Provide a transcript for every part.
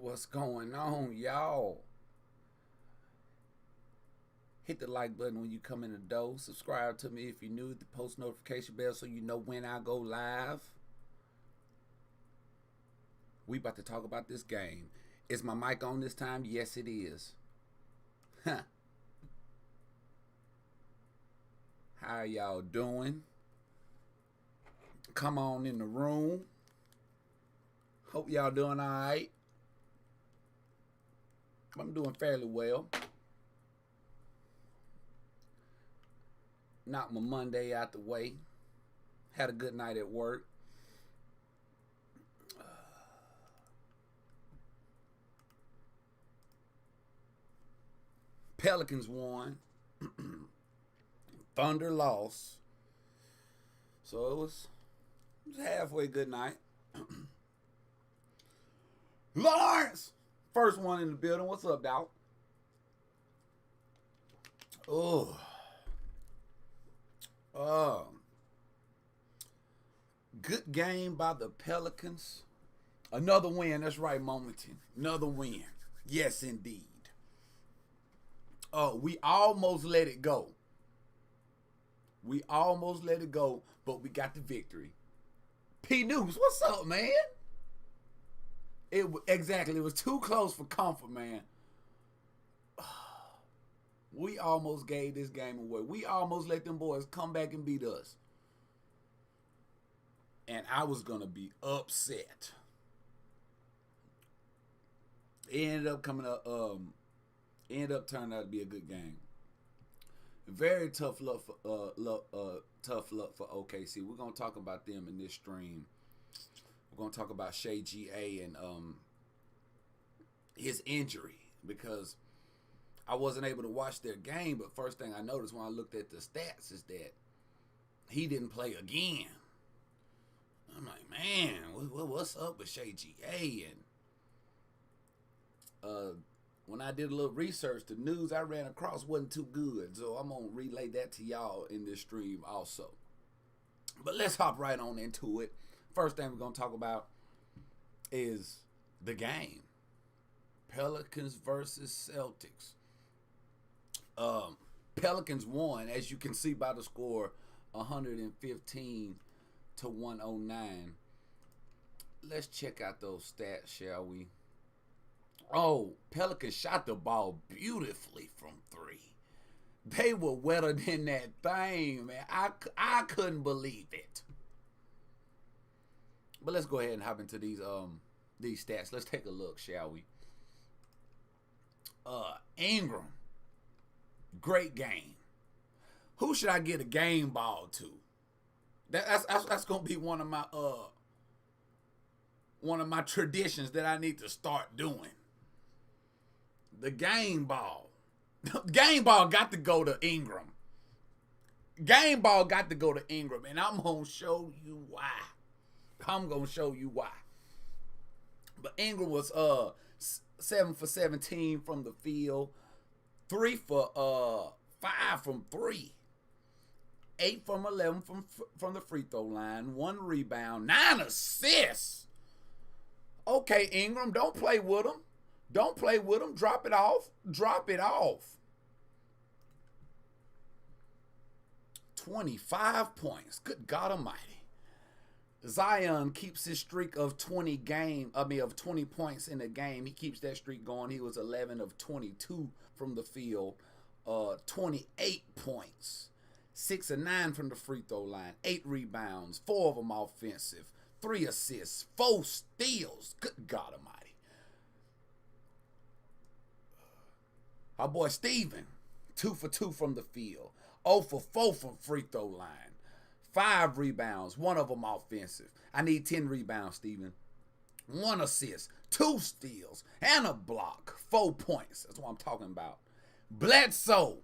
What's going on, y'all? Hit the like button when you come in the door. Subscribe to me if you're new. The post notification bell so you know when I go live. We about to talk about this game. Is my mic on this time? Yes, it is. Huh. How y'all doing? Come on in the room. Hope y'all doing all right. I'm doing fairly well. Knocked my Monday out the way. Had a good night at work. Pelicans won. Thunder lost. So it was halfway good night. Lawrence! First one in the building. What's up, dog? Good game by the Pelicans. Another win. That's right, Momentin. Another win. Yes, indeed. We almost let it go. We almost let it go, but we got the victory. P News, what's up, man? Exactly. It was too close for comfort, man. We almost gave this game away. We almost let them boys come back and beat us. And I was going to be upset. It ended up turning out to be a good game. Very tough luck for OKC. We're going to talk about them in this stream. We're going to talk about Shea G.A. and his injury, because I wasn't able to watch their game, but first thing I noticed when I looked at the stats is that he didn't play again. I'm like, man, what's up with Shea G.A.? And when I did a little research, the news I ran across wasn't too good, so I'm going to relay that to y'all in this stream also. But let's hop right on into it. First thing we're going to talk about is the game. Pelicans versus Celtics. Pelicans won, as you can see by the score, 115 to 109. Let's check out those stats, shall we? Pelicans shot the ball beautifully from three. They were wetter than that thing, man. I couldn't believe it. But let's go ahead and hop into these stats. Let's take a look, shall we? Ingram, great game. Who should I get a game ball to? That's gonna be one of my traditions that I need to start doing. The game ball. Game ball got to go to Ingram. Game ball got to go to Ingram, and I'm gonna show you why. But Ingram was 7 for 17 from the field, 3 for 5 from 3, 8 from 11 from the free throw line, 1 rebound, 9 assists. Okay, Ingram, don't play with him. Don't play with him. Drop it off. 25 points. Good God Almighty. Zion keeps his streak of 20 points in a game. He keeps that streak going. He was 11 of 22 from the field, 28 points, 6 of 9 from the free throw line, 8 rebounds, 4 of them offensive, 3 assists, 4 steals. Good God Almighty. Our boy Steven, 2 for 2 from the field, 0 for 4 from free throw line. 5 rebounds, 1 of them offensive. I need 10 rebounds, Steven. 1 assist, 2 steals, and a block. 4 points. That's what I'm talking about. Bledsoe.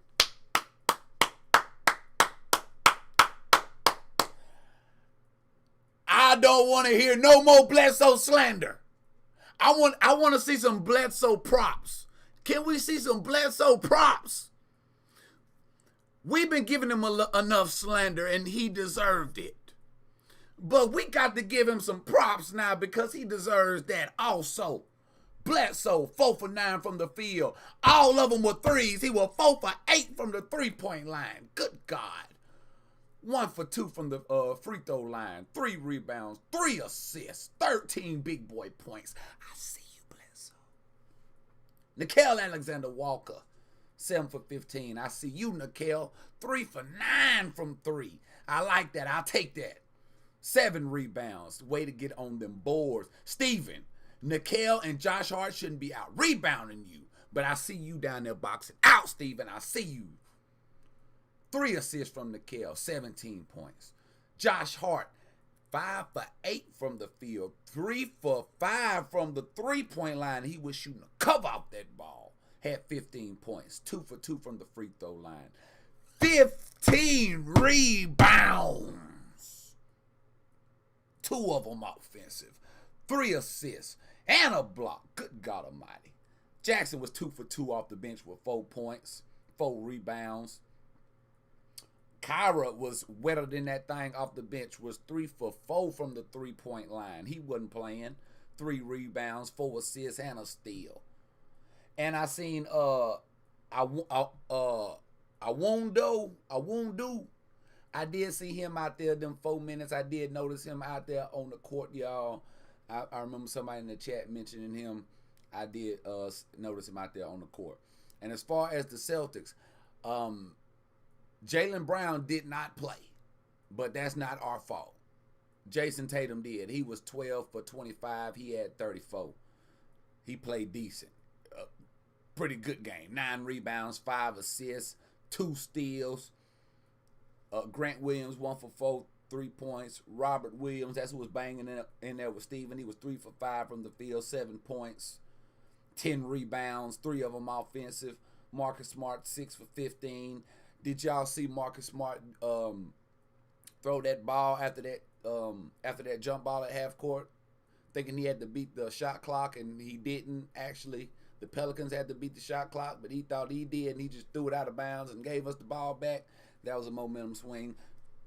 I don't want to hear no more Bledsoe slander. I want to see some Bledsoe props. Can we see some Bledsoe props? We've been giving him enough slander, and he deserved it. But we got to give him some props now because he deserves that also. Bledsoe, 4 for 9 from the field. All of them were threes. He was 4 for 8 from the three-point line. Good God. 1 for 2 from the free throw line. 3 rebounds, 3 assists, 13 big boy points. I see you, Bledsoe. Nickeil Alexander-Walker, 7 for 15. I see you, Nickeil. 3 for 9 from 3. I like that. I'll take that. 7 rebounds. Way to get on them boards. Steven, Nickeil and Josh Hart shouldn't be out rebounding you. But I see you down there boxing out, Steven. I see you. 3 assists from Nickeil, 17 points. Josh Hart, 5 for 8 from the field. 3 for 5 from the three-point line. He was shooting a cover off that ball. Had 15 points. 2 for 2 from the free throw line. 15 rebounds. 2 of them offensive. 3 assists. And a block. Good God Almighty. Jackson was 2 for 2 off the bench with 4 points, 4 rebounds. Kyra was wetter than that thing off the bench, was 3 for 4 from the three-point line. He wasn't playing. 3 rebounds, 4 assists, and a steal. And I seen Awundu. I did see him out there them 4 minutes. I did notice him out there on the court, y'all. I remember somebody in the chat mentioning him. I did notice him out there on the court. And as far as the Celtics, Jaylen Brown did not play, but that's not our fault. Jason Tatum did. He was 12 for 25. He had 34. He played decent. Pretty good game. 9 rebounds, 5 assists, 2 steals. Grant Williams, 1 for 4, 3 points. Robert Williams, that's who was banging in there with Steven. He was 3 for 5 from the field, 7 points, 10 rebounds, 3 of them offensive. Marcus Smart, 6 for 15. Did y'all see Marcus Smart throw that ball after that jump ball at half court, thinking he had to beat the shot clock, and he didn't actually. The Pelicans had to beat the shot clock, but he thought he did, and he just threw it out of bounds and gave us the ball back. That was a momentum swing.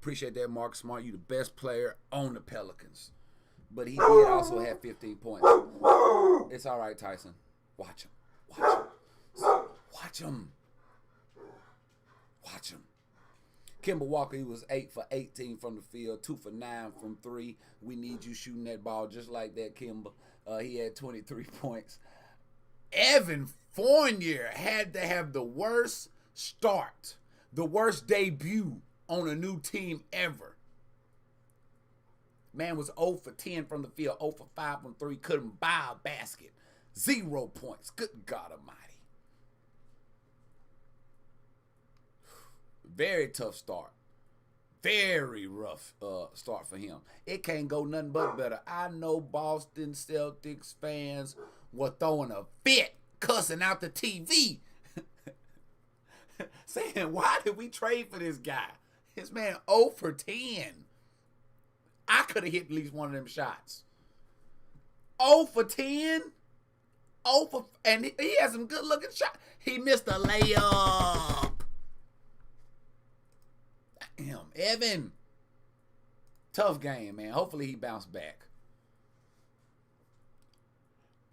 Appreciate that, Marcus Smart. You the best player on the Pelicans. But he did also have 15 points. It's all right, Tyson. Watch him. Watch him. Watch him. Watch him. Kemba Walker, he was 8 for 18 from the field, 2 for 9 from 3. We need you shooting that ball just like that, Kemba. He had 23 points. Evan Fournier had to have the worst start, the worst debut on a new team ever. Man was 0 for 10 from the field, 0 for 5 from 3, couldn't buy a basket. 0 points. Good God Almighty. Very tough start. Very rough start for him. It can't go nothing but better. I know Boston Celtics fans were throwing a fit, cussing out the TV, saying, why did we trade for this guy? This man 0 for 10. I could have hit at least one of them shots. 0 for 10? 0 for, and he has some good looking shots. He missed a layup. Damn, Evan. Tough game, man. Hopefully he bounced back.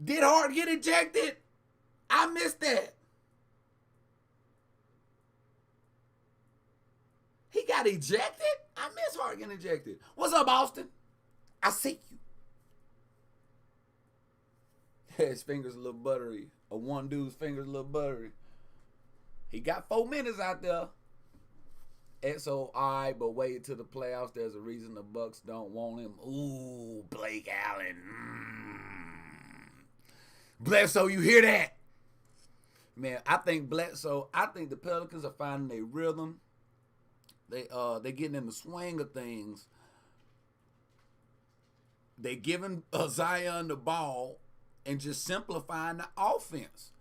Did Hart get ejected? I missed that. He got ejected? I miss Hart getting ejected. What's up, Austin? I see you. His fingers a little buttery. Or one dude's fingers a little buttery. He got 4 minutes out there. XOI, but wait till the playoffs. There's a reason the Bucks don't want him. Ooh, Blake Allen. Bledsoe, you hear that? Man, I think the Pelicans are finding their rhythm. They're getting in the swing of things. They giving Zion the ball and just simplifying the offense.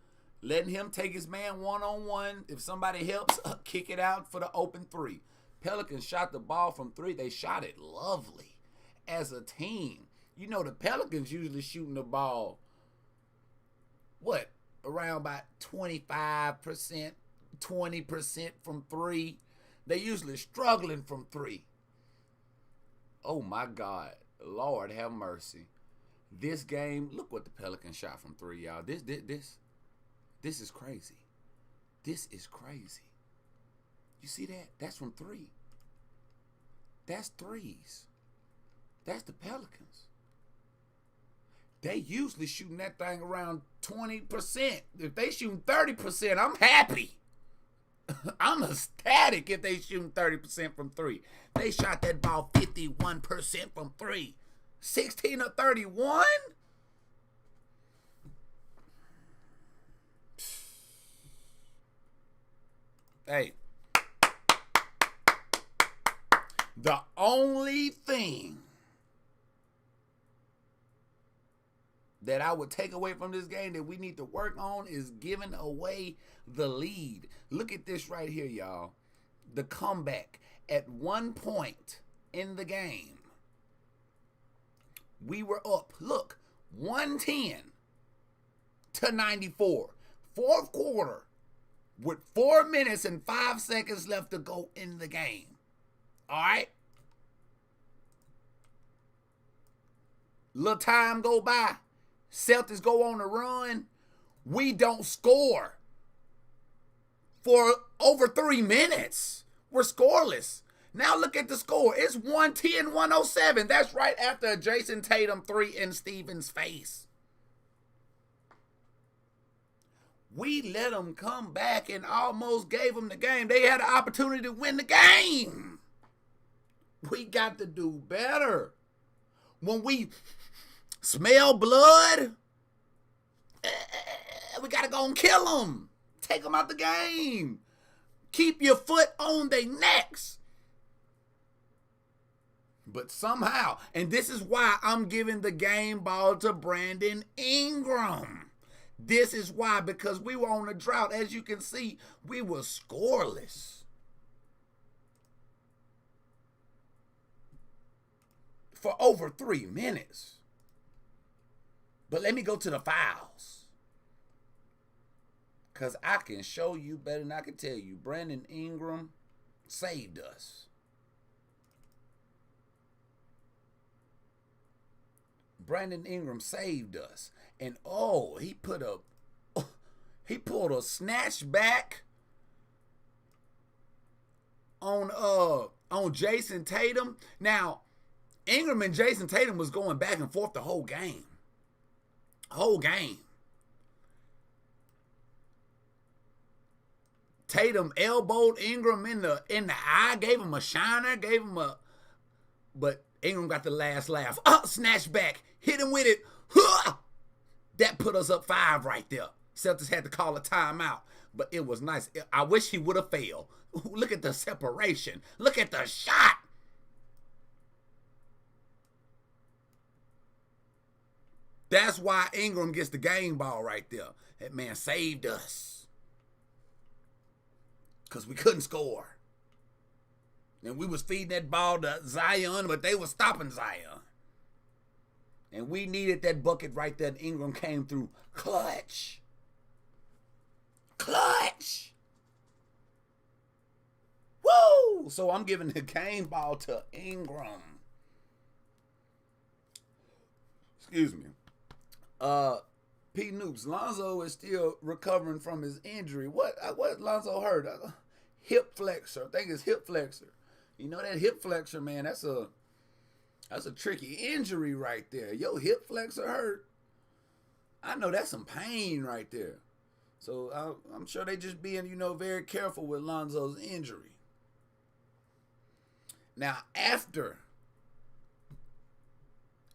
Letting him take his man one-on-one. If somebody helps, kick it out for the open 3. Pelicans shot the ball from 3. They shot it lovely as a team. You know, the Pelicans usually shooting the ball, around about 25%, 20% from 3. They usually struggling from 3. Oh, my God. Lord have mercy. This game, look what the Pelicans shot from 3, y'all. This is crazy. This is crazy. You see that? That's from 3. That's threes. That's the Pelicans. They usually shooting that thing around 20%. If they shooting 30%, I'm happy. I'm ecstatic if they shooting 30% from 3. They shot that ball 51% from 3. 16 or 31? Hey. The only thing that I would take away from this game that we need to work on is giving away the lead. Look at this right here, y'all. The comeback. At one point in the game, we were up, look, 110 to 94. Fourth quarter with 4 minutes and 5 seconds left to go in the game. All right? Little time go by. Celtics go on a run. We don't score for over 3 minutes. We're scoreless. Now look at the score. It's 110-107. That's right after a Jason Tatum 3 in Stevens' face. We let them come back and almost gave them the game. They had an opportunity to win the game. We got to do better. When we smell blood, we got to go and kill them. Take them out the game. Keep your foot on their necks. But somehow, and this is why I'm giving the game ball to Brandon Ingram. This is why, because we were on a drought. As you can see, we were scoreless for over 3 minutes. But let me go to the fouls, because I can show you better than I can tell you. Brandon Ingram saved us. Brandon Ingram saved us. And he pulled a snatch back on Jason Tatum. Now, Ingram and Jason Tatum was going back and forth the whole game. Tatum elbowed Ingram in the eye, gave him a shiner, but Ingram got the last laugh. Snatch back, hit him with it. That put us up 5 right there. Celtics had to call a timeout, but it was nice. I wish he would have failed. Look at the separation. Look at the shot. That's why Ingram gets the game ball right there. That man saved us, because we couldn't score. And we was feeding that ball to Zion, but they were stopping Zion. And we needed that bucket right there. And Ingram came through clutch. Woo! So I'm giving the game ball to Ingram. Excuse me. P. Noops, Lonzo is still recovering from his injury. What Lonzo hurt? Hip flexor. I think it's hip flexor. You know that hip flexor, man, that's a tricky injury right there. Your hip flexor hurt. I know that's some pain right there. So I'm sure they just being, very careful with Lonzo's injury. Now, after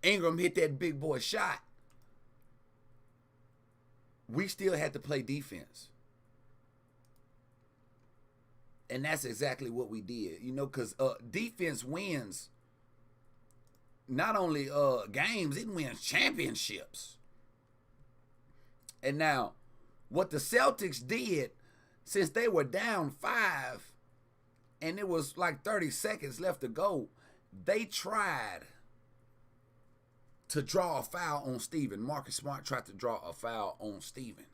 Ingram hit that big boy shot, we still had to play defense. And that's exactly what we did, because defense wins not only games, it wins championships. And now, what the Celtics did, since they were down 5 and it was like 30 seconds left to go, they tried to draw a foul on Steven. Marcus Smart tried to draw a foul on Steven.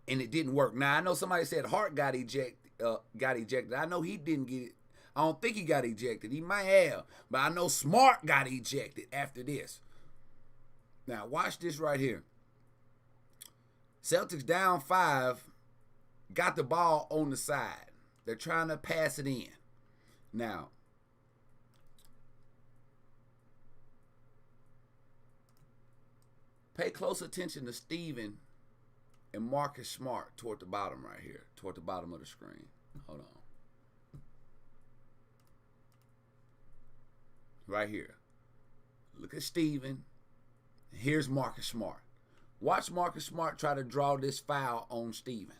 And it didn't work. Now, I know somebody said Hart got ejected. I know he didn't get I don't think he got ejected. He might have. But I know Smart got ejected after this. Now, watch this right here. Celtics down 5. Got the ball on the side. They're trying to pass it in. Now, pay close attention to Steven and Marcus Smart toward the bottom right here, toward the bottom of the screen. Hold on. Right here. Look at Steven. Here's Marcus Smart. Watch Marcus Smart try to draw this foul on Steven.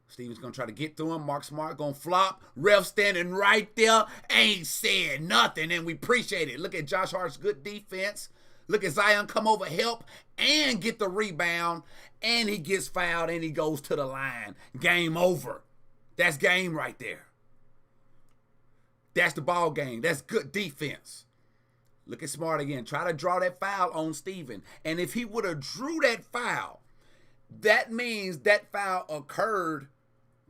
Steven's going to try to get through him. Marcus Smart going to flop. Ref standing right there. Ain't saying nothing, and we appreciate it. Look at Josh Hart's good defense. Look at Zion come over, help, and get the rebound. And he gets fouled, and he goes to the line. Game over. That's game right there. That's the ball game. That's good defense. Look at Smart again. Try to draw that foul on Steven. And if he would have drew that foul, that means that foul occurred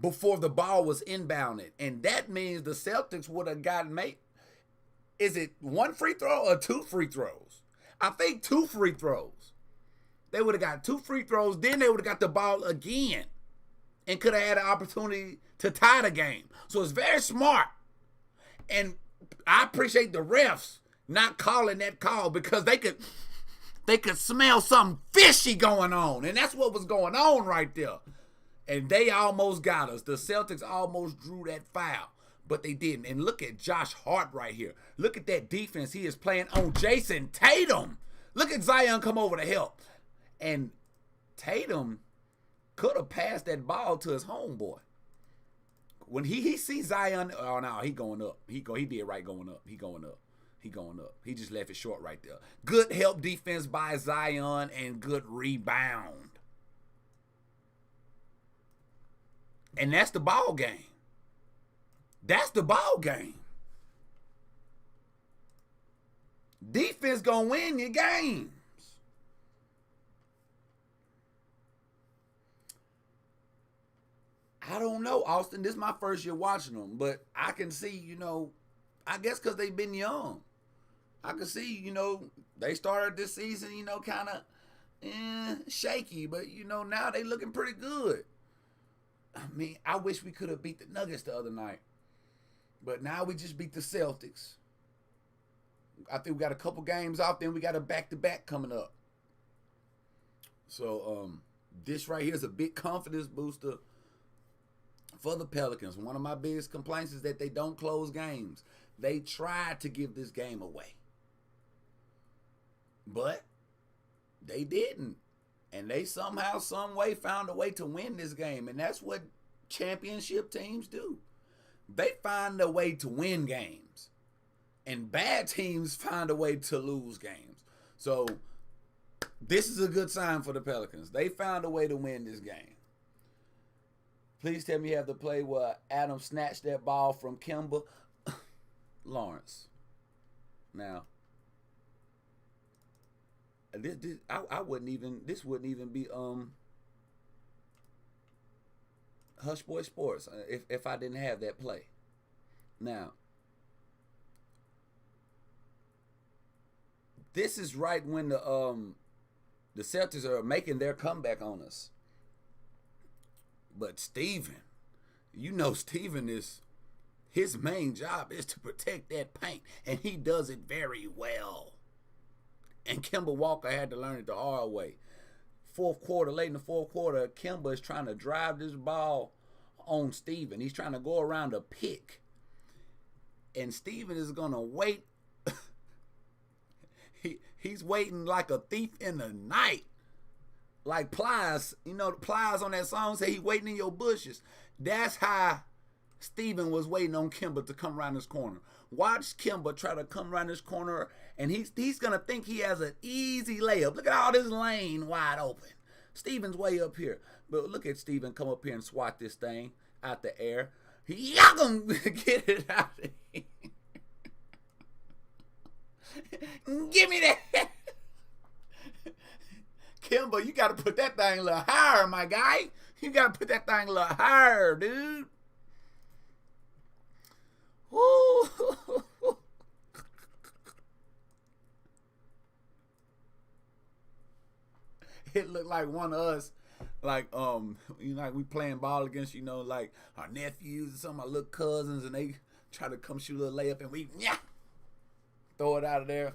before the ball was inbounded. And that means the Celtics would have gotten is it 1 free throw or 2 free throws? I think 2 free throws. They would have got 2 free throws. Then they would have got the ball again and could have had an opportunity to tie the game. So it's very smart. And I appreciate the refs not calling that call because they could smell something fishy going on. And that's what was going on right there. And they almost got us. The Celtics almost drew that foul, but they didn't. And look at Josh Hart right here. Look at that defense he is playing on Jason Tatum. Look at Zion come over to help. And Tatum could have passed that ball to his homeboy. When he sees Zion, oh no, he going up. He did right going up. He going up. He just left it short right there. Good help defense by Zion and good rebound. And that's the ball game. That's the ball game. Defense gonna win your games. I don't know, Austin. This is my first year watching them, but I can see, I guess because they've been young. I can see, they started this season, kind of shaky, but, now they looking pretty good. I mean, I wish we could have beat the Nuggets the other night, but now we just beat the Celtics. I think we got a couple games off, then we got a back-to-back coming up. So, this right here is a big confidence booster for the Pelicans. One of my biggest complaints is that they don't close games. They tried to give this game away, but they didn't. And they somehow, some way found a way to win this game. And that's what championship teams do. They find a way to win games. And bad teams find a way to lose games. So this is a good sign for the Pelicans. They found a way to win this game. Please tell me you have the play where Adam snatched that ball from Kemba Lawrence. Now, I wouldn't even. This wouldn't even be Hush Boy Sports if I didn't have that play. Now, this is right when the Celtics are making their comeback on us. But Steven, Steven is, his main job is to protect that paint, and he does it very well. And Kemba Walker had to learn it the hard way. Late in the fourth quarter, Kemba is trying to drive this ball on Steven. He's trying to go around a pick. And Steven is going to wait. He's waiting like a thief in the night. Like Plies, the Plies on that song say he waiting in your bushes. That's how Steven was waiting on Kemba to come around this corner. Watch Kemba try to come around this corner, and he's going to think he has an easy layup. Look at all this lane wide open. Steven's way up here. But look at Steven come up here and swat this thing out the air. Y'all gonna get it out of here. Give me that. Kemba, you got to put that thing a little higher, my guy. You got to put that thing a little higher, dude. like one of us, like like we playing ball against like our nephews and some of my little cousins, and they try to come shoot a little layup, and we throw it out of there.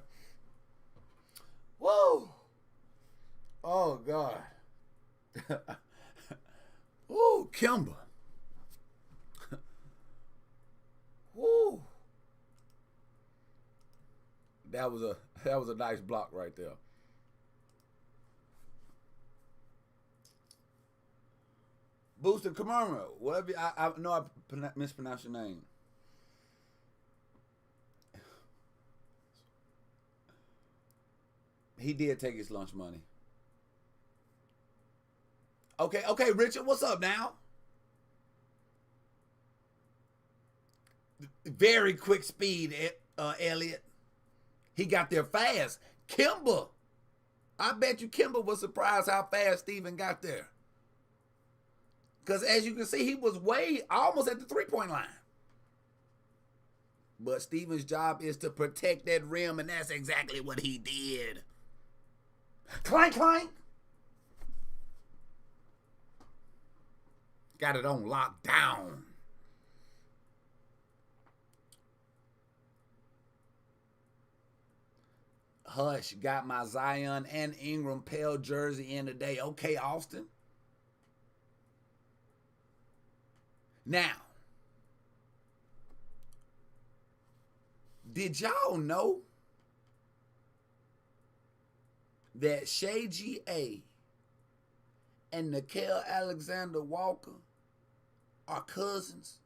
Whoa! Oh God! Woo, Kimber! Woo! That was a nice block right there. Booster Kamara, whatever. I know I mispronounced your name. He did take his lunch money. Okay, Richard, what's up now? Very quick speed, Elliot. He got there fast. Kimber, I bet you Kimber was surprised how fast Steven got there. Because as you can see, he was way almost at the three-point line. But Steven's job is to protect that rim, and that's exactly what he did. Clank, clank. Got it on lockdown. Hush, got my Zion and Ingram pale jersey in today. Okay, Austin. Now, did y'all know that Shay G.A. and Nickeil Alexander-Walker are cousins?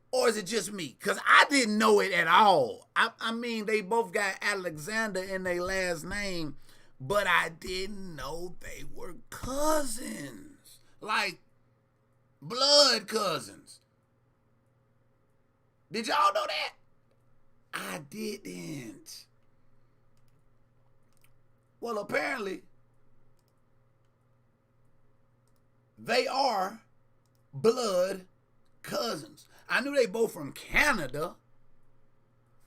Or is it just me? Because I didn't know it at all. I mean, they both got Alexander in their last name, but I didn't know they were cousins. Like, blood cousins. Did y'all know that? I didn't. Well, apparently, they are blood cousins. I knew they both from Canada,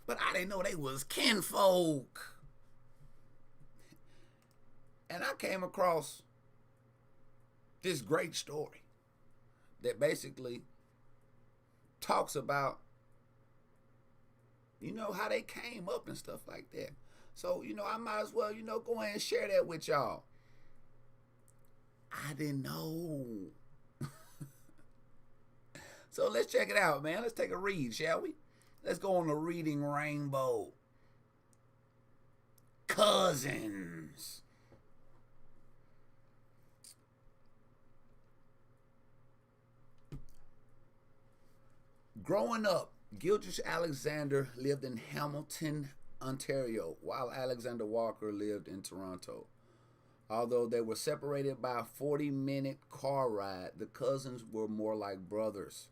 but I didn't know they was kinfolk. And I came across this great story that basically talks about, how they came up and stuff like that. So, I might as well, go ahead and share that with y'all. I didn't know. So let's check it out, man. Let's take a read, shall we? Let's go on the reading rainbow. Cousins. Growing up, Gilgeous Alexander lived in Hamilton, Ontario, while Alexander Walker lived in Toronto. Although they were separated by a 40-minute car ride, the cousins were more like brothers.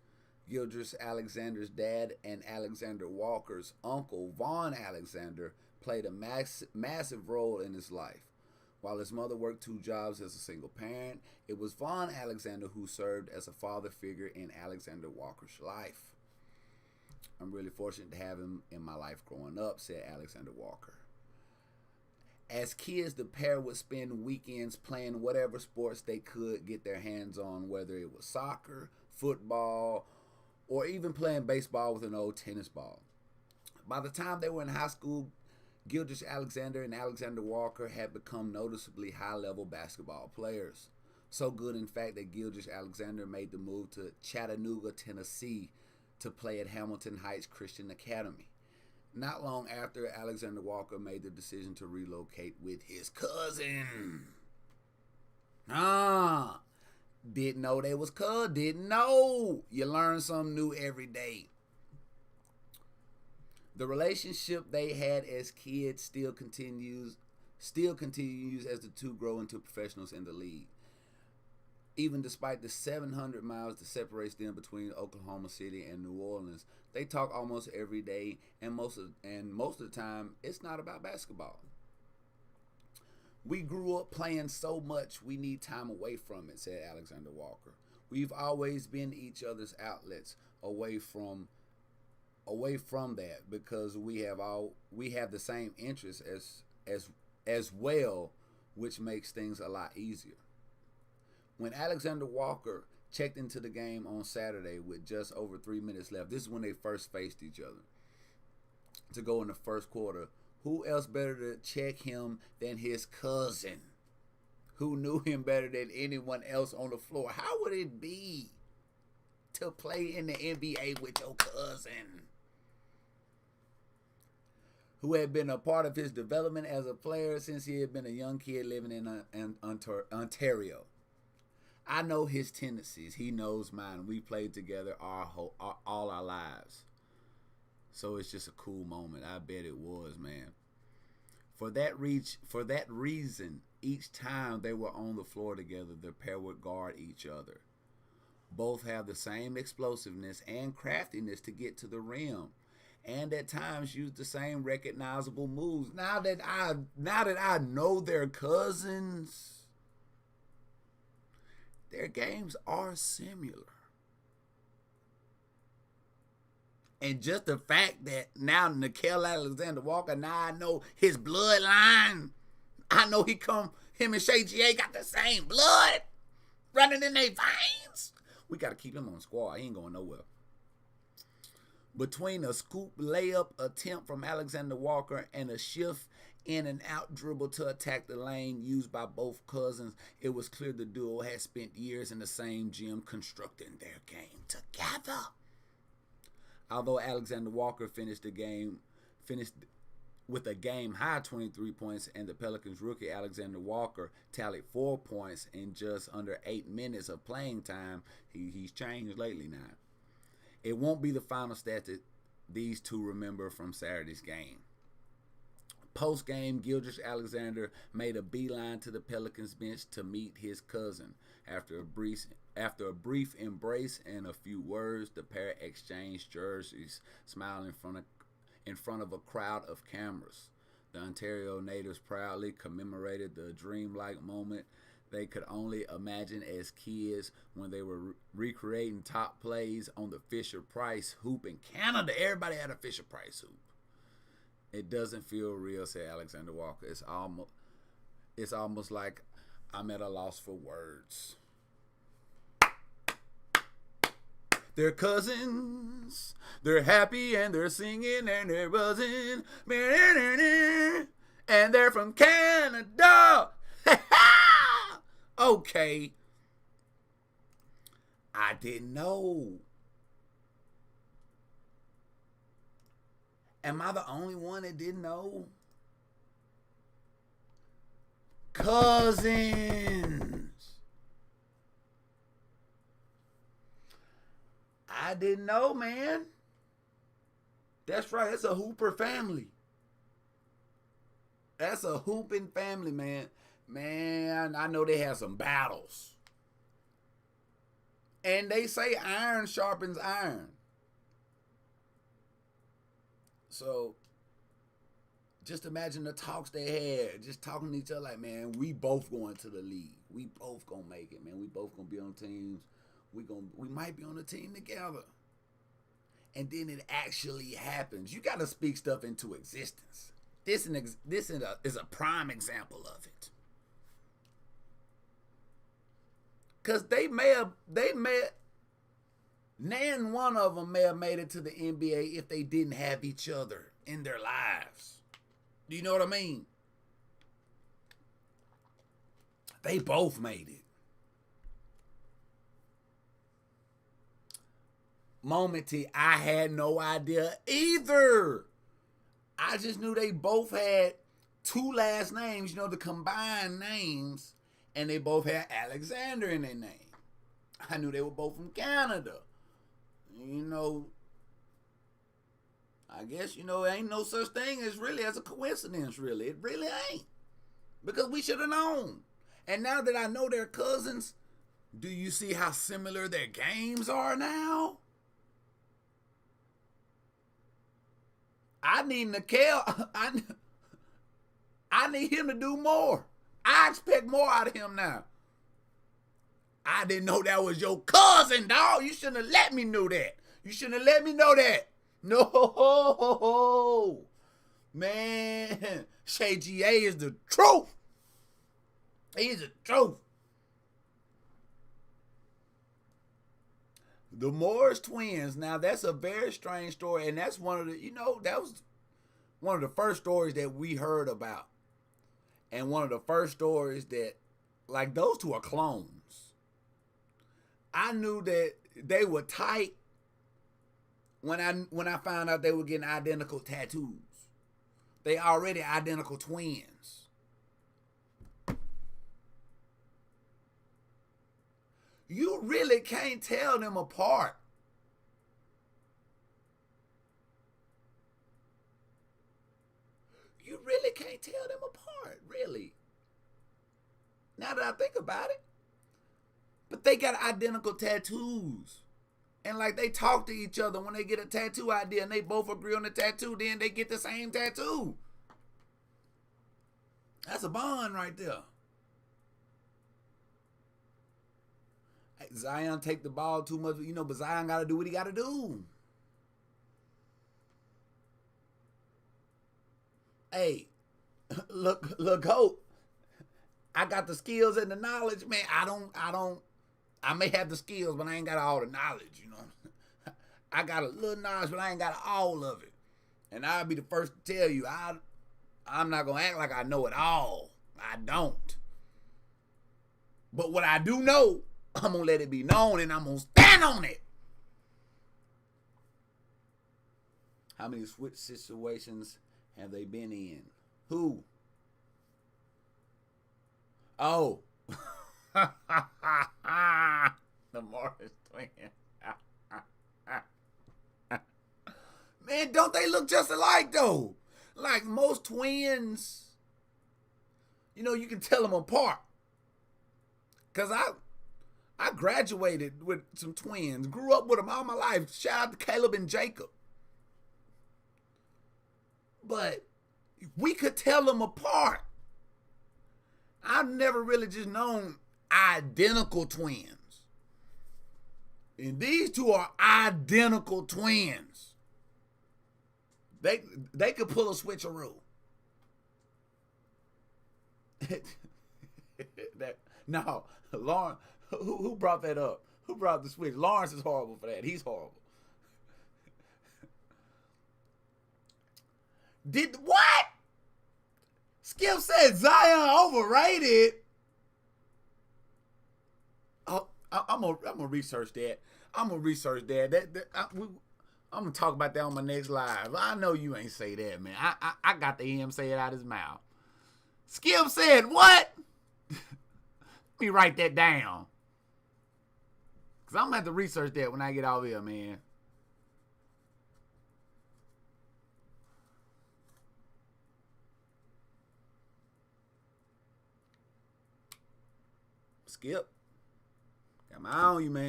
Gilgeous Alexander's dad and Alexander Walker's uncle, Vaughn Alexander, played a massive role in his life. While his mother worked 2 jobs as a single parent, it was Vaughn Alexander who served as a father figure in Alexander Walker's life. I'm really fortunate to have him in my life growing up, said Alexander Walker. As kids, the pair would spend weekends playing whatever sports they could get their hands on, whether it was soccer, football, or even playing baseball with an old tennis ball. By the time they were in high school, Gilgeous Alexander and Alexander Walker had become noticeably high-level basketball players. So good, in fact, that Gilgeous Alexander made the move to Chattanooga, Tennessee, to play at Hamilton Heights Christian Academy. Not long after, Alexander Walker made the decision to relocate with his cousin. Didn't know they was cousins. Didn't know. You learn something new every day. The relationship they had as kids still continues as the two grow into professionals in the league. Even despite the 700 miles that separates them between Oklahoma City and New Orleans, they talk almost every day, and most of the time, it's not about basketball. We grew up playing so much, we need time away from it, said Alexander Walker. We've always been each other's outlets away from that, because we have the same interests as well, which makes things a lot easier. When Alexander Walker checked into the game on Saturday with just over 3 minutes left, this is when they first faced each other, to go in the first quarter, who else better to check him than his cousin, who knew him better than anyone else on the floor? How would it be to play in the NBA with your cousin, who had been a part of his development as a player since he had been a young kid living in Ontario? I know his tendencies. He knows mine. We played together all our lives. So it's just a cool moment. I bet it was, man. For that reason, each time they were on the floor together, the pair would guard each other. Both have the same explosiveness and craftiness to get to the rim, and at times use the same recognizable moves. Now that I know their cousins, their games are similar. And just the fact that now Nickeil Alexander-Walker, now I know his bloodline. I know him and Shay G.A. got the same blood running in their veins. We got to keep him on the squad. He ain't going nowhere. Between a scoop layup attempt from Alexander Walker and a shift in and out dribble to attack the lane used by both cousins, it was clear the duo had spent years in the same gym constructing their game together. Although Alexander Walker finished with a game-high 23 points, and the Pelicans rookie Alexander Walker tallied 4 points in just under 8 minutes of playing time, he's changed lately now. It won't be the final stat that these two remember from Saturday's game. Post-game, Gildrich Alexander made a beeline to the Pelicans bench to meet his cousin. After a brief embrace and a few words, the pair exchanged jerseys, smiling in front of a crowd of cameras. The Ontario natives proudly commemorated the dreamlike moment they could only imagine as kids when they were recreating top plays on the Fisher-Price hoop in Canada. Everybody had a Fisher-Price hoop. It doesn't feel real, said Alexander Walker. It's almost like I'm at a loss for words. They're cousins. They're happy and they're singing and they're buzzing. And they're from Canada. Okay. I didn't know. Am I the only one that didn't know? Cousins. I didn't know, man. That's right. It's a Hooper family. That's a hooping family, man. Man, I know they have some battles. And they say iron sharpens iron. So, just imagine the talks they had. Just talking to each other like, man, we both going to the league. We both going to make it, man. We both going to be on teams. We might be on a team together. And then it actually happens. You got to speak stuff into existence. This is a prime example of it. Because nan one of them may have made it to the NBA if they didn't have each other in their lives. Do you know what I mean? They both made it. Momenty, I had no idea either. I just knew they both had two last names, the combined names, and they both had Alexander in their name. I knew they were both from Canada. I guess, ain't no such thing as a coincidence, really. It really ain't. Because we should have known. And now that I know they're cousins, do you see how similar their games are now? I need Nickeil. I need him to do more. I expect more out of him now. I didn't know that was your cousin, dog. You shouldn't have let me know that. You shouldn't have let me know that. No. Man, Shay GA is the truth. He's the truth. The Morris twins. Now, that's a very strange story, and that's one of the, that was one of the first stories that we heard about. And one of the first stories that, like, those two are clones. I knew that they were tight when I found out they were getting identical tattoos. They already identical twins. You really can't tell them apart. You really can't tell them apart, really. Now that I think about it. But they got identical tattoos. And like they talk to each other when they get a tattoo idea and they both agree on the tattoo, then they get the same tattoo. That's a bond right there. Zion take the ball too much, but Zion got to do what he got to do. Hey, look, Hope. I got the skills and the knowledge, man. I may have the skills, but I ain't got all the knowledge, I got a little knowledge, but I ain't got all of it. And I'll be the first to tell you, I'm not going to act like I know it all. I don't. But what I do know, I'm going to let it be known, and I'm going to stand on it. How many switch situations have they been in? Who? Oh. The Morris twins. Man, don't they look just alike, though? Like most twins, you can tell them apart. Because I graduated with some twins. Grew up with them all my life. Shout out to Caleb and Jacob. But we could tell them apart. I've never really just known identical twins. And these two are identical twins. They could pull a switcheroo. No, Lawrence, who brought that up? Who brought the switch? Lawrence is horrible for that. He's horrible. Did what? Skip said Zion overrated. Oh, I'm gonna research that. I'm gonna talk about that on my next live. I know you ain't say that, man. I got to hear him say it out his mouth. Skip said what? Let me write that down. Because I'm going to have to research that when I get out here, man. Skip. Got my eye on you, man.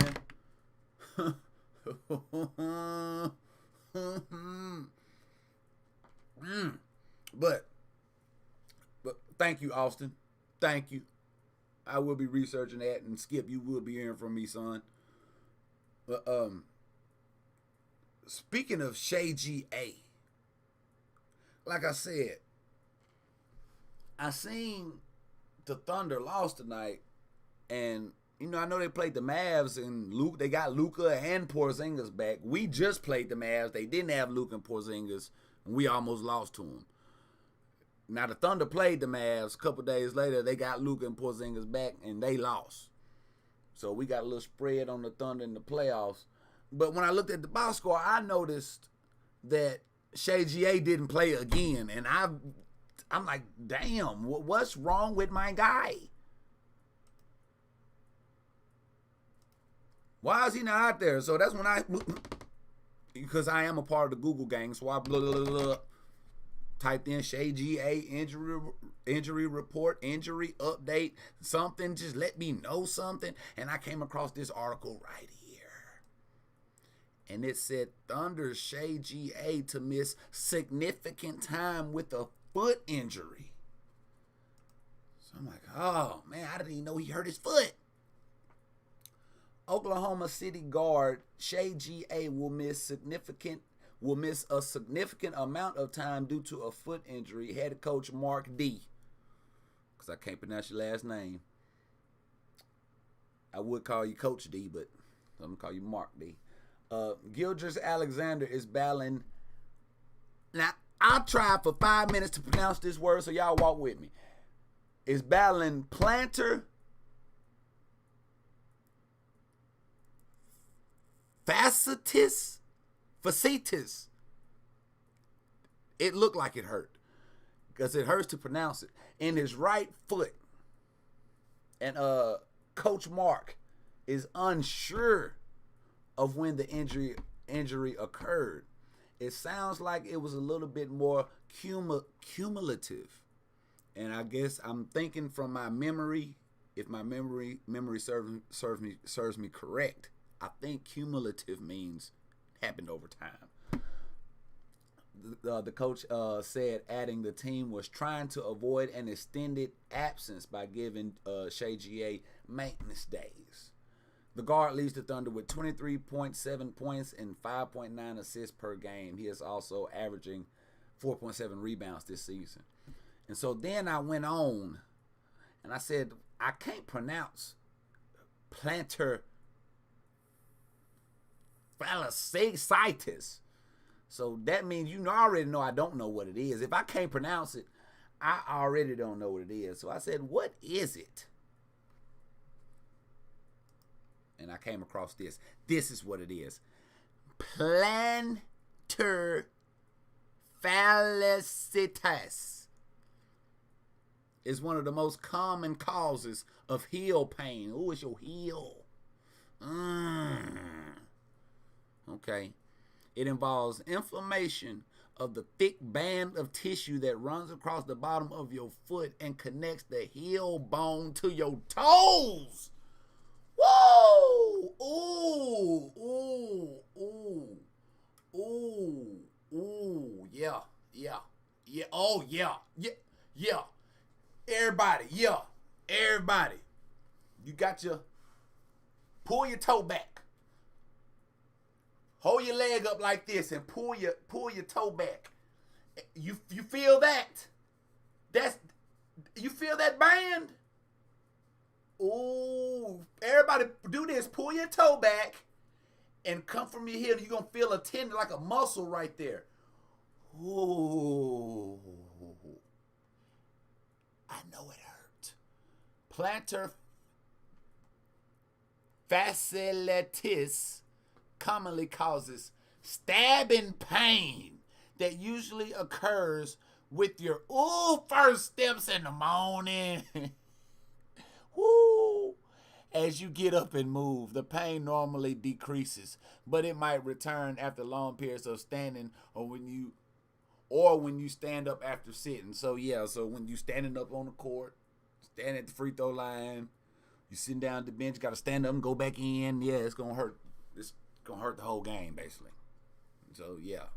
But thank you, Austin. Thank you. I will be researching that, and Skip, you will be hearing from me, son. But speaking of Shay GA, like I said, I seen the Thunder lost tonight, and I know they played the Mavs, and they got Luka and Porzingis back. We just played the Mavs. They didn't have Luka and Porzingis, and we almost lost to them. Now, the Thunder played the Mavs. A couple days later, they got Luka and Porzingis back, and they lost. So we got a little spread on the Thunder in the playoffs. But when I looked at the box score, I noticed that Shay GA didn't play again. And I'm like, damn, what's wrong with my guy? Why is he not out there? So that's when because I am a part of the Google gang, so I typed in Shay GA injury report, injury update, something, just let me know something. And I came across this article right here. And it said Thunder Shay GA to miss significant time with a foot injury. So I'm like, oh man, I didn't even know he hurt his foot. Oklahoma City guard Shay GA will miss significant will miss a significant amount of time due to a foot injury. Head coach Mark D. Because I can't pronounce your last name. I would call you Coach D, but I'm going to call you Mark D. Gilgeous Alexander is battling. Now, I'll try for 5 minutes to pronounce this word, so y'all walk with me. Is battling plantar fasciitis. It looked like it hurt because it hurts to pronounce it in his right foot. And Coach Mark is unsure of when the injury occurred. It sounds like it was a little bit more cumulative. And I guess I'm thinking from my memory, if my memory serves me correct, I think cumulative means happened over time. The coach said adding the team was trying to avoid an extended absence by giving Shea GA maintenance days. The guard leads the Thunder with 23.7 points and 5.9 assists per game. He is also averaging 4.7 rebounds this season. And so then I went on and I said, I can't pronounce plantar fasciitis. So that means you already know I don't know what it is. If I can't pronounce it, I already don't know what it is. So I said, what is it? And I came across this. This is what it is. Plantar fasciitis is one of the most common causes of heel pain. Ooh, it's your heel. Okay. It involves inflammation of the thick band of tissue that runs across the bottom of your foot and connects the heel bone to your toes. Whoa! Ooh, ooh, ooh, ooh, ooh, yeah, yeah, yeah, oh, yeah, yeah, yeah. Everybody, yeah, everybody. You got pull your toe back. Hold your leg up like this and pull your toe back. You feel that? You feel that band? Ooh, everybody do this. Pull your toe back and come from your heel. You're going to feel a tendon like a muscle right there. Ooh. I know it hurt. Plantar fasciitis commonly causes stabbing pain that usually occurs with your first steps in the morning. Woo! As you get up and move, the pain normally decreases, but it might return after long periods of standing or when you stand up after sitting. So yeah, so when you standing up on the court, standing at the free throw line, you sitting down at the bench, got to stand up and go back in. Yeah, it's gonna hurt. It's gonna hurt the whole game basically. So yeah,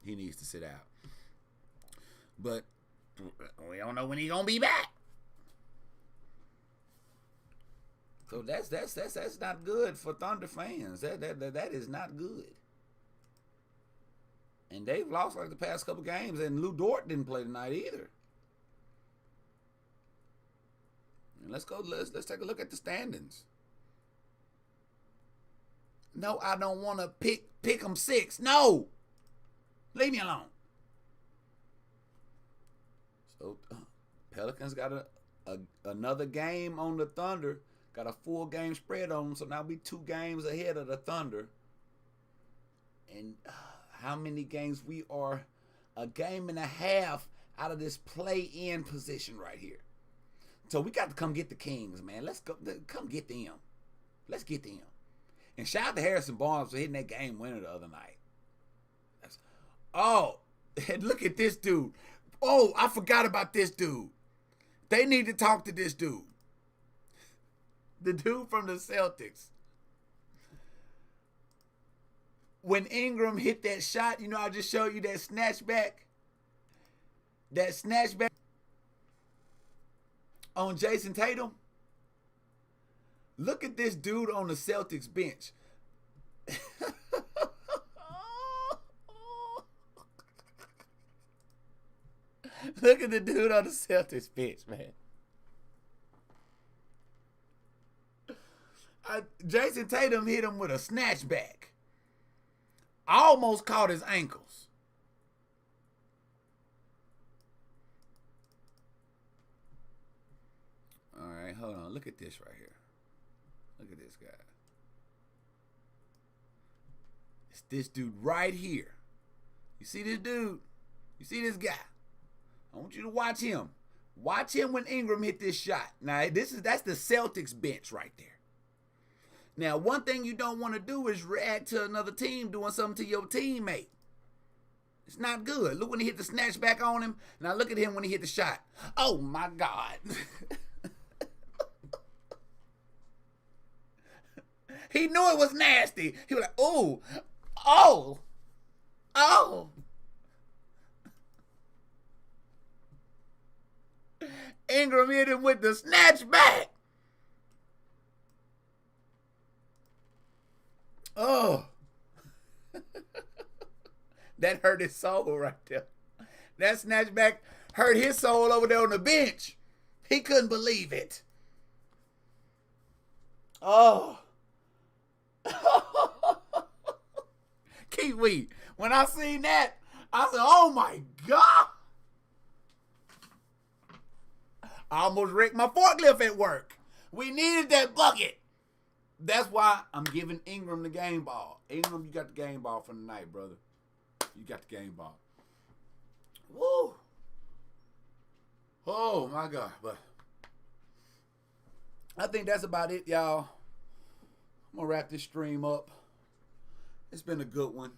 he needs to sit out. But we don't know when he's gonna be back. So that's not good for Thunder fans. That is not good. And they've lost like the past couple games, and Lou Dort didn't play tonight either. And let's take a look at the standings. No, I don't want to pick them 6. No, leave me alone. So Pelicans got another game on the Thunder. Got a full game spread on them, so now we 2 games ahead of the Thunder. And how many games? We are a game and a half out of this play-in position right here. So we got to come get the Kings, man. Let's go, come get them. Let's get them. And shout out to Harrison Barnes for hitting that game winner the other night. And look at this dude. Oh, I forgot about this dude. They need to talk to this dude. The dude from the Celtics. When Ingram hit that shot, I just showed you that snatchback. That snatchback on Jason Tatum. Look at this dude on the Celtics bench. Look at the dude on the Celtics bench, man. Jason Tatum hit him with a snatchback. Almost caught his ankles. All right, hold on. Look at this right here. Look at this guy. It's this dude right here. You see this dude? You see this guy? I want you to watch him. Watch him when Ingram hit this shot. Now, that's the Celtics bench right there. Now, one thing you don't want to do is react to another team doing something to your teammate. It's not good. Look when he hit the snatch back on him. Now look at him when he hit the shot. Oh, my God. He knew it was nasty. He was like, oh, oh, oh. Ingram hit him with the snatch back. Oh. That hurt his soul right there. That snatchback hurt his soul over there on the bench. He couldn't believe it. Oh. Kiwi. When I seen that, I said, oh my God. I almost wrecked my forklift at work. We needed that bucket. That's why I'm giving Ingram the game ball. Ingram, you got the game ball for the night, brother. You got the game ball. Woo. Oh, my God. But I think that's about it, y'all. I'm going to wrap this stream up. It's been a good one.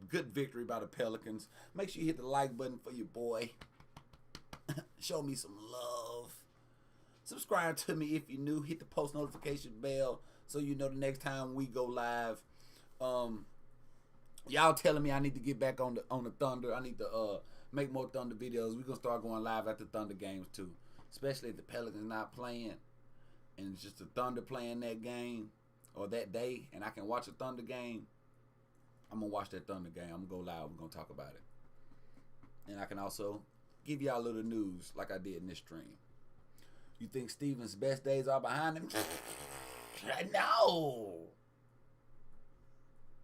Good victory by the Pelicans. Make sure you hit the like button for your boy. Show me some love. Subscribe to me if you're new. Hit the post notification bell so you know the next time we go live. Y'all telling me I need to get back on the Thunder. I need to make more Thunder videos. We're gonna start going live after Thunder games too. Especially if the Pelicans not playing and it's just the Thunder playing that game or that day and I can watch a Thunder game. I'm gonna watch that Thunder game. I'm gonna go live. We're gonna talk about it. And I can also give y'all a little news like I did in this stream. You think Steven's best days are behind him? No.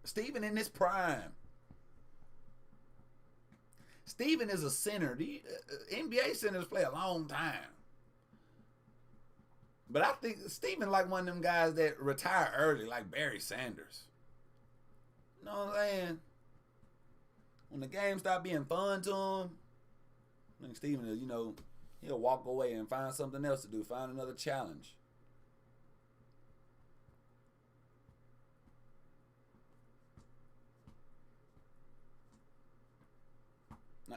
Steven in his prime. Steven is a center. The NBA centers play a long time. But I think Steven like one of them guys that retire early, like Barry Sanders. You know what I'm saying? When the game stop being fun to him, I think Steven is, he'll walk away and find something else to do, find another challenge.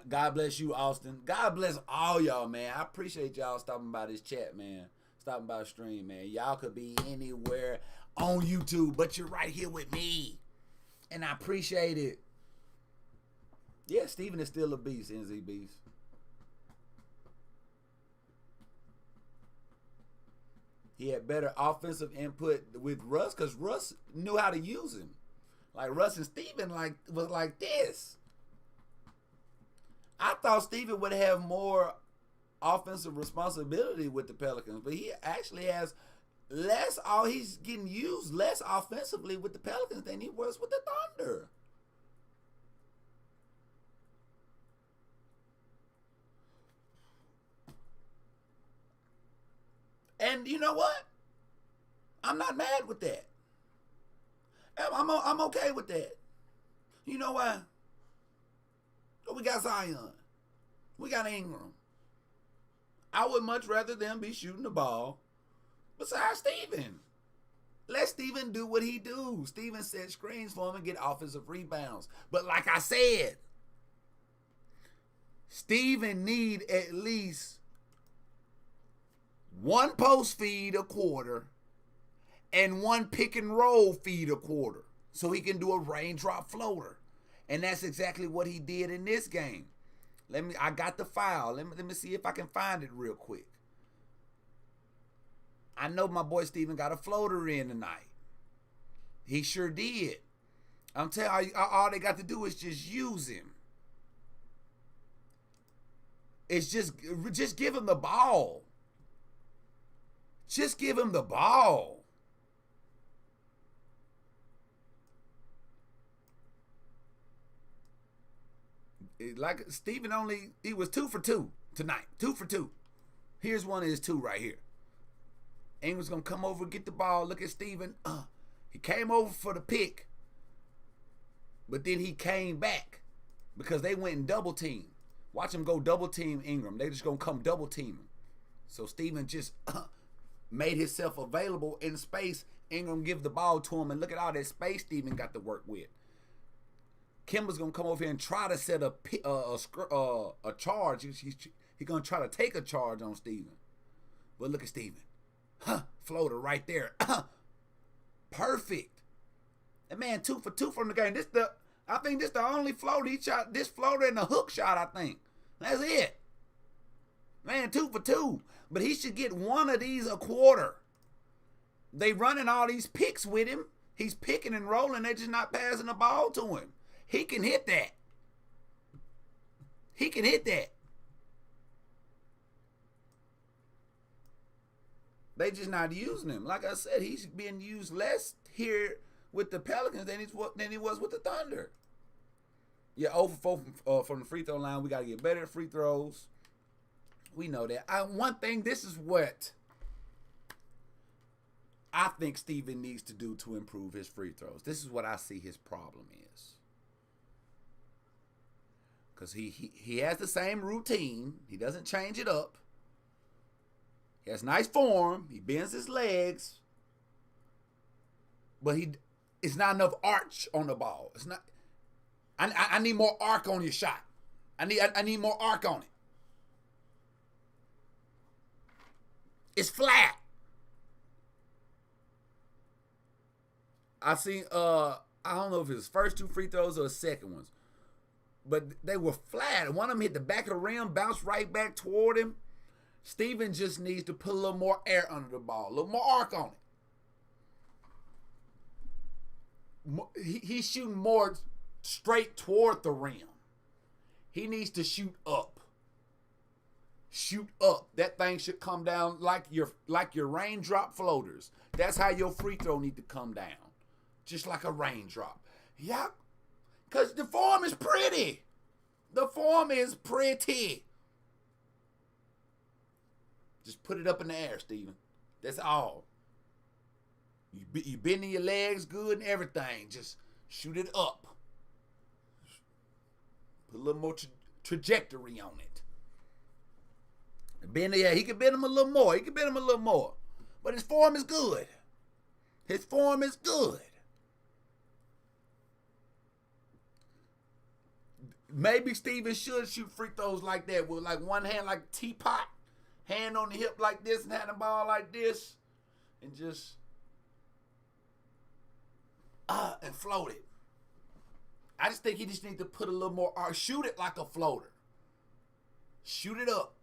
God bless you, Austin. God bless all y'all, man. I appreciate y'all stopping by this chat, man. Stopping by the stream, man. Y'all could be anywhere on YouTube, but you're right here with me. And I appreciate it. Yeah, Steven is still a beast, NZ Beast. He had better offensive input with Russ because Russ knew how to use him. Like Russ and Steven was like this. I thought Steven would have more offensive responsibility with the Pelicans, but he actually has less. He's getting used less offensively with the Pelicans than he was with the Thunder. And you know what? I'm not mad with that. I'm okay with that. You know why? We got Zion. We got Ingram. I would much rather them be shooting the ball besides Steven. Let Steven do what he do. Steven set screens for him and get offensive rebounds. But like I said, Steven need at least one post feed a quarter and one pick and roll feed a quarter so he can do a raindrop floater. And that's exactly what he did in this game. I got the file. Let me see if I can find it real quick. I know my boy Steven got a floater in tonight. He sure did. I'm telling you, all they got to do is just use him. It's just give him the ball. Just give him the ball. Like Steven he was 2 for 2 tonight. 2 for 2. Here's one of his 2 right here. Ingram's going to come over, get the ball. Look at Steven. He came over for the pick, but then he came back because they went and double team. Watch him go double team Ingram. They just going to come double team him. So Steven just made himself available in space. Ingram give the ball to him, and look at all that space Steven got to work with. Kemba's going to come over here and try to set a charge. He's going to try to take a charge on Steven. But look at Steven. Floater right there. Perfect. That man 2 for 2 from the game. I think this the only floater he shot. This floater and the hook shot, I think. That's it. Man, 2 for 2. But he should get one of these a quarter. They running all these picks with him. He's picking and rolling. They're just not passing the ball to him. He can hit that. He can hit that. They just not using him. Like I said, he's being used less here with the Pelicans than he was with the Thunder. Yeah, 0 for 4 from the free throw line. We got to get better at free throws. We know that. One thing, this is what I think Steven needs to do to improve his free throws. This is what I see his problem is. Because he has the same routine. He doesn't change it up. He has nice form. He bends his legs. But it's not enough arch on the ball. It's not. I need more arc on your shot. I need more arc on it. It's flat. I seen I don't know if it was first 2 free throws or the second ones. But they were flat. One of them hit the back of the rim, bounced right back toward him. Steven just needs to put a little more air under the ball, a little more arc on it. He's shooting more straight toward the rim. He needs to shoot up. Shoot up. That thing should come down like your raindrop floaters. That's how your free throw need to come down. Just like a raindrop. Yeah. Because the form is pretty. The form is pretty. Just put it up in the air, Steven. That's all. You bending your legs good and everything. Just shoot it up. Put a little more trajectory on it. He can bend him a little more. But his form is good. His form is good. Maybe Steven should shoot free throws like that with like one hand like a teapot, hand on the hip like this and have the ball like this and just and float it. I just think he just needs to put a little more arc. Shoot it like a floater. Shoot it up.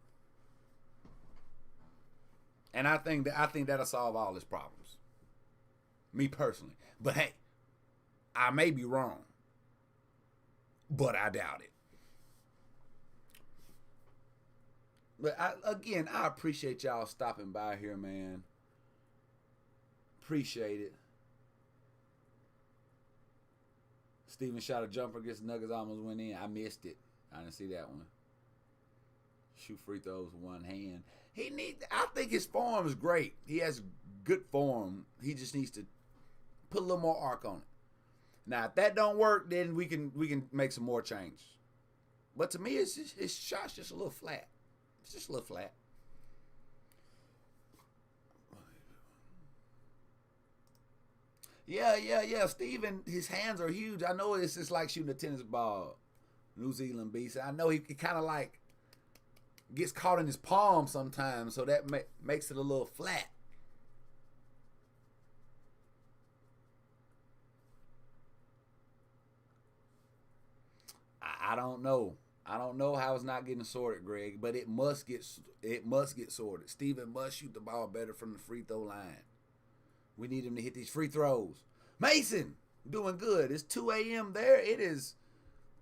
And I think that'll solve all his problems. Me personally. But hey, I may be wrong. But I doubt it. But I appreciate y'all stopping by here, man. Appreciate it. Steven shot a jumper against the Nuggets, almost went in. I missed it. I didn't see that one. Shoot free throws with one hand. I think his form is great. He has good form. He just needs to put a little more arc on it. Now, if that don't work, then we can make some more changes. But to me, his shot's just a little flat. It's just a little flat. Yeah. Steven, his hands are huge. I know it's just like shooting a tennis ball. New Zealand beast. I know he kind of like gets caught in his palm sometimes, so that makes it a little flat. I don't know. I don't know how it's not getting sorted, Greg, but it must get sorted. Steven must shoot the ball better from the free throw line. We need him to hit these free throws. Mason, doing good. It's 2 a.m. there. It is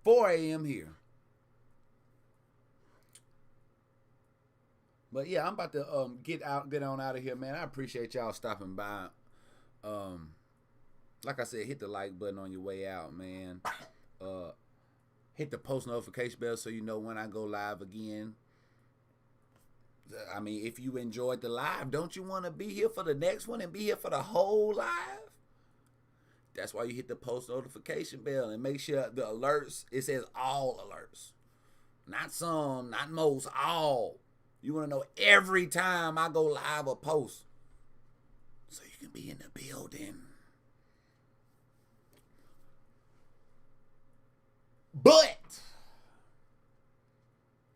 4 a.m. here. But yeah, I'm about to get on out of here, man. I appreciate y'all stopping by. Like I said, hit the like button on your way out, man. Hit the post notification bell so you know when I go live again. I mean, if you enjoyed the live, don't you want to be here for the next one and be here for the whole live? That's why you hit the post notification bell and make sure the alerts, it says all alerts. Not some, not most, all. You want to know every time I go live or post so you can be in the building. But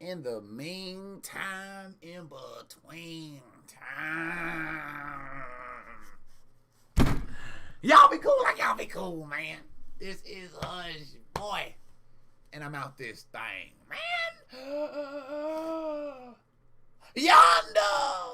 in the meantime, in between time, y'all be cool like y'all be cool, man. This is Hush Boy, and I'm out this thing, man. Y'all